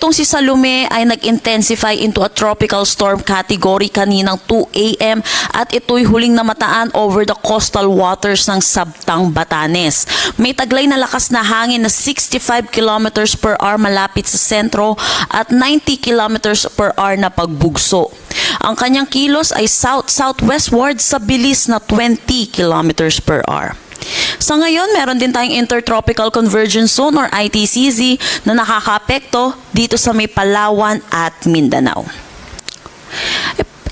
itong si Salome ay nag-intensify into a tropical storm category kaninang 2 a.m. at ito'y huling namataan over the coastal waters ng Sabtang, Batanes. May taglay na lakas na hangin na 65 kilometers per hour malapit sa sentro at 90 kilometers per hour na pagbugso. Ang kanyang kilos ay south-southwestward sa bilis na 20 kilometers per hour. Sa ngayon, meron din tayong Intertropical Convergence Zone or ITCZ na nakakaapekto dito sa may Palawan at Mindanao.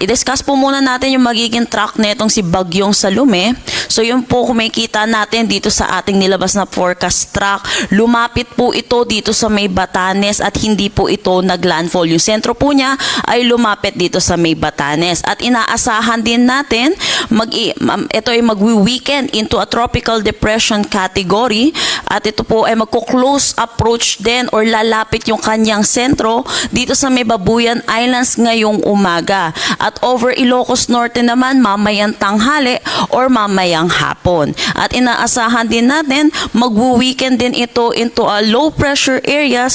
I-discuss po muna natin yung magiging track netong si Bagyong Salome. So yun po kung makikita natin dito sa ating nilabas na forecast track, lumapit po ito dito sa may Batanes at hindi po ito naglandfall. Yung sentro po niya ay lumapit dito sa may Batanes. At inaasahan din natin, ito ay magwi-weekend into a tropical depression category at ito po ay magko-close approach din or lalapit yung kanyang sentro dito sa may Babuyan Islands ngayong umaga. At over Ilocos Norte naman mamayang tanghali or mamayang hapon. At inaasahan din natin magwo-weekend din ito into a low pressure area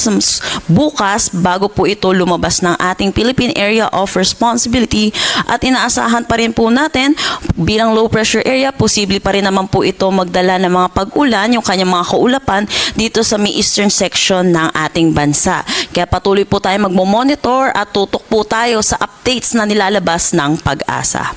bukas bago po ito lumabas ng ating Philippine Area of Responsibility. At inaasahan pa rin po natin bilang low pressure area, posible pa rin naman po ito magdala ng mga pag-ulan, yung kanyang mga kaulapan dito sa may eastern section ng ating bansa. Kaya patuloy po tayo magmo-monitor at tutok po tayo sa updates na nilalabas ng Pag-asa.